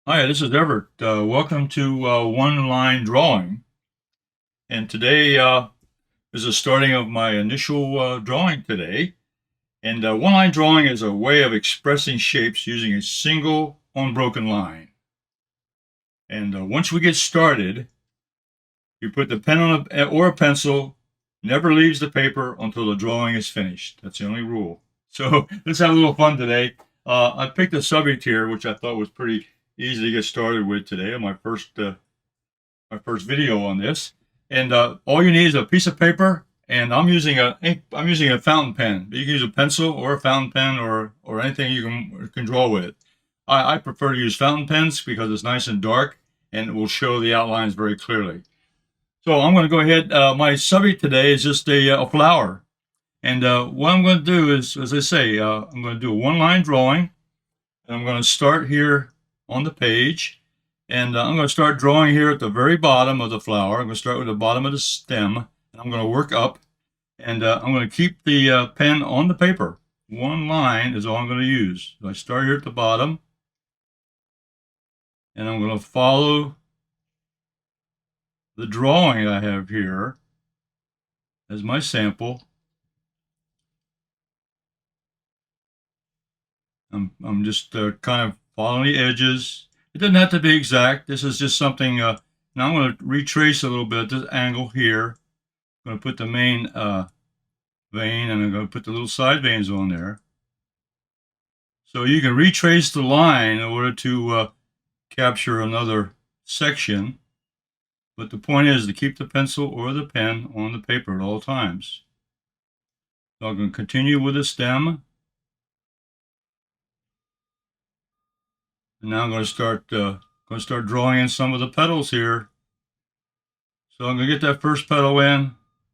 Hi, this is Everett. Welcome to One Line Drawing. And today is the starting of my initial drawing today. And one line drawing is a way of expressing shapes using a single unbroken line. And once we get started, you put the pen on or a pencil, never leaves the paper until the drawing is finished. That's the only rule. So let's have a little fun today. I picked a subject here, which I thought was pretty easy to get started with today on my first video on this. And all you need is a piece of paper, and I'm using a fountain pen. You can use a pencil or a fountain pen or anything you can draw with. I prefer to use fountain pens because it's nice and dark and it will show the outlines very clearly. So I'm going to go ahead. My subject today is just a flower, and what I'm going to do is, as I say, I'm going to do a one-line drawing, and I'm going to start here on the page. And I'm going to start drawing here at the very bottom of the flower. I'm going to start with the bottom of the stem, and I'm going to work up. And I'm going to keep the pen on the paper. One line is all I'm going to use. So I start here at the bottom, and I'm going to follow the drawing I have here as my sample. I'm just kind of following the edges. It doesn't have to be exact. This is just something. Now I'm going to retrace a little bit at this angle here. I'm going to put the main vein, and I'm going to put the little side veins on there. So you can retrace the line in order to capture another section. But the point is to keep the pencil or the pen on the paper at all times. So I'm going to continue with the stem. And now I'm going to start drawing in some of the petals here. So I'm going to get that first petal in.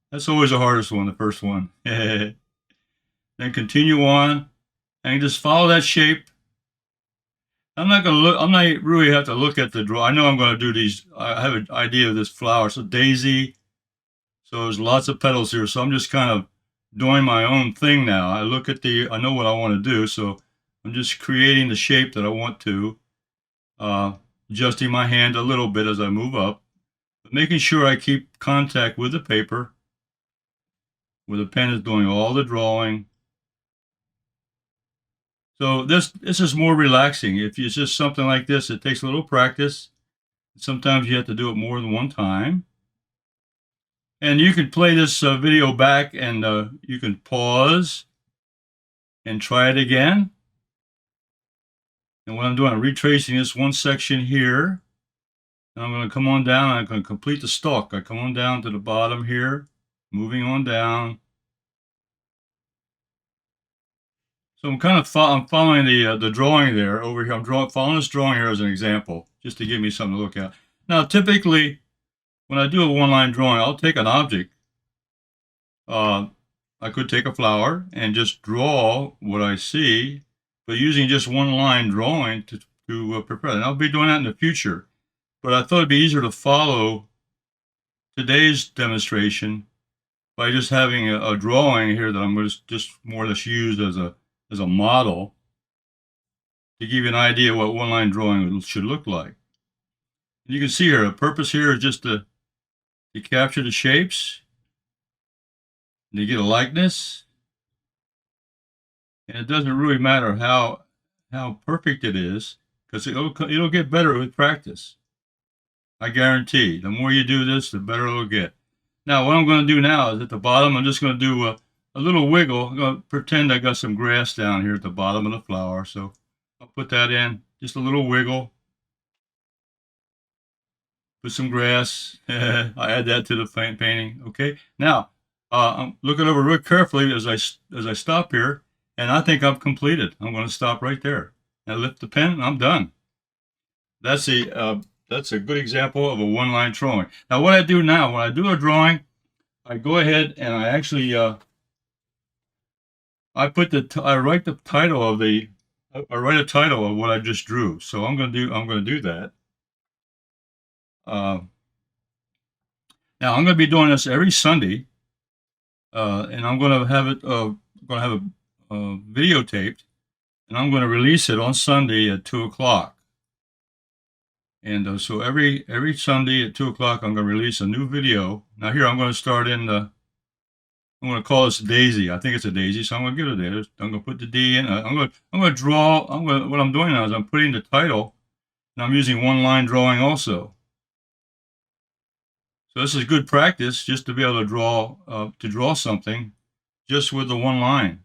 That's always the hardest one, the first one. Then continue on and just follow that shape. I'm not really have to look at the draw. I know I'm going to do these. I have an idea of this flower. It's a daisy. So there's lots of petals here. So I'm just kind of doing my own thing now. I know what I want to do. So I'm just creating the shape that I want to, adjusting my hand a little bit as I move up, but making sure I keep contact with the paper, where the pen is doing all the drawing. So this is more relaxing. If it's just something like this, it takes a little practice. Sometimes you have to do it more than one time. And you can play this video back, and you can pause and try it again. And what I'm doing, I'm retracing this one section here. And I'm going to come on down, and I'm going to complete the stalk. I come on down to the bottom here, moving on down. So I'm kind of following the drawing there over here. I'm following this drawing here as an example, just to give me something to look at. Now, typically, when I do a one-line drawing, I'll take an object. I could take a flower and just draw what I see, but using just one-line drawing to prepare. And I'll be doing that in the future. But I thought it'd be easier to follow today's demonstration by just having a drawing here that I'm going to just more or less use as a model to give you an idea what one-line drawing should look like. And you can see here, the purpose here is just to capture the shapes, and to get a likeness. And it doesn't really matter how perfect it is, because it'll get better with practice. I guarantee. The more you do this, the better it'll get. Now, what I'm going to do now is at the bottom, I'm just going to do a little wiggle. I'm going to pretend I got some grass down here at the bottom of the flower. So I'll put that in, just a little wiggle. Put some grass. I add that to the painting. Okay. Now, I'm looking over real carefully as I stop here, and I think I've completed. I'm going to stop right there. I lift the pen, and I'm done. That's a good example of a one-line drawing. Now, what I do now, when I do a drawing, I go ahead and I actually I write the title of I write a title of what I just drew. So I'm going to do that. Now I'm going to be doing this every Sunday, and I'm going to have it videotaped, and I'm going to release it on Sunday at 2 o'clock. And so every Sunday at 2 o'clock, I'm going to release a new video. Now here, I'm going to start in the, I'm going to call this Daisy. I think it's a Daisy, so I'm going to give it a there. I'm going to put the D in. I'm going to draw. What I'm doing now is I'm putting the title, and I'm using one line drawing also. So this is good practice just to be able to draw something just with the one line.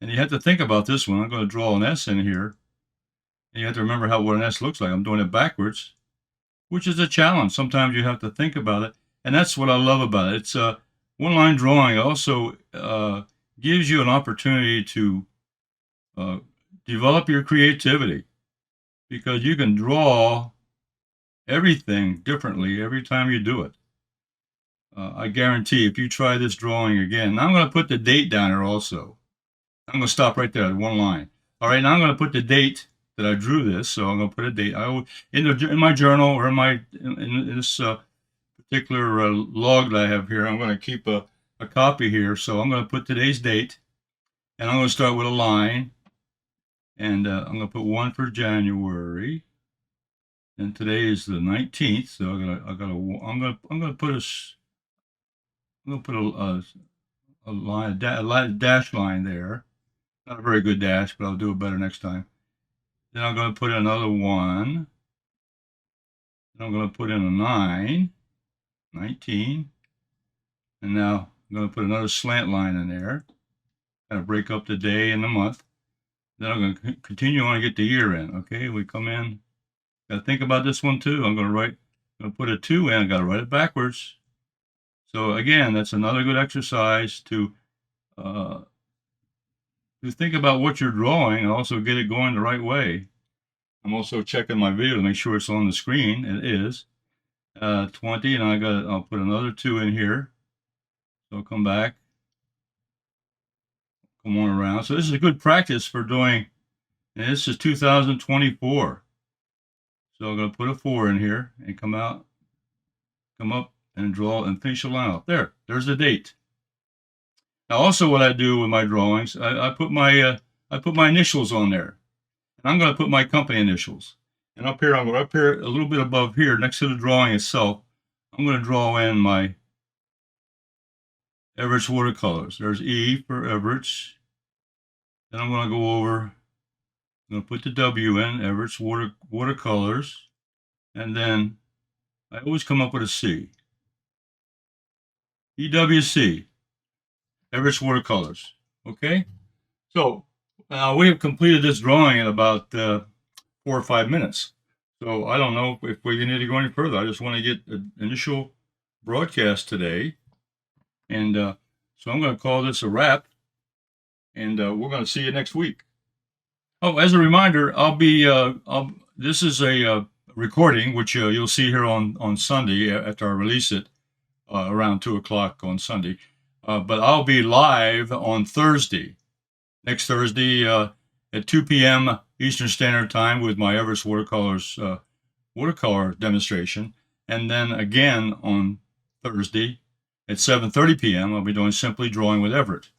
And you have to think about this one. I'm going to draw an S in here. And you have to remember what an S looks like. I'm doing it backwards, which is a challenge. Sometimes you have to think about it. And that's what I love about it. It's one line drawing also gives you an opportunity to develop your creativity, because you can draw everything differently every time you do it. I guarantee if you try this drawing again, now I'm going to put the date down here also. I'm going to stop right there at one line. All right, now I'm going to put the date that I drew this. So I'm going to put a date. In my journal, or in this particular log that I have here, I'm going to keep a copy here. So I'm going to put today's date, and I'm going to start with a line, and I'm going to put 1 for January. And today is the 19th, so I'm going to put a line, a dash line there. Not a very good dash, but I'll do it better next time. Then I'm going to put in another 1. Then I'm going to put in a 9, 19. And now I'm going to put another slant line in there. Kind of break up the day and the month. Then I'm going to continue on and get the year in. Okay, we come in. Got to think about this one too. I'm going to put a 2 in. I got to write it backwards. So again, that's another good exercise to think about what you're drawing and also get it going the right way. I'm also checking my video to make sure it's on the screen. It is 20, and I'll put another 2 in here. So I'll come back, come on around. So this is a good practice for doing, and this is 2024. So I'm going to put a 4 in here and come up and draw and finish the line off. There's the date. Now also what I do with my drawings, I put my initials on there. And I'm going to put my company initials. And up here, a little bit above here, next to the drawing itself, I'm going to draw in my Everett's Watercolors. There's E for Everett's. Then I'm going to go over, I'm going to put the W in, Everett's Watercolors. And then I always come up with a C. EWC, Everett's Watercolors. Okay? So we have completed this drawing in about 4 or 5 minutes. So I don't know if we need to go any further. I just want to get an initial broadcast today. And so I'm going to call this a wrap. And we're going to see you next week. Oh, as a reminder, this is a recording, which you'll see here on Sunday after I release it around 2 o'clock on Sunday. But I'll be live on Thursday. Next Thursday at 2 p.m. Eastern Standard Time with my Everett's Watercolors watercolor demonstration. And then again on Thursday at 7:30 p.m. I'll be doing Simply Drawing with Everett.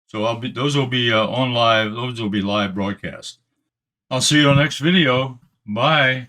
So those will be live broadcasts. I'll see you on the next video. Bye.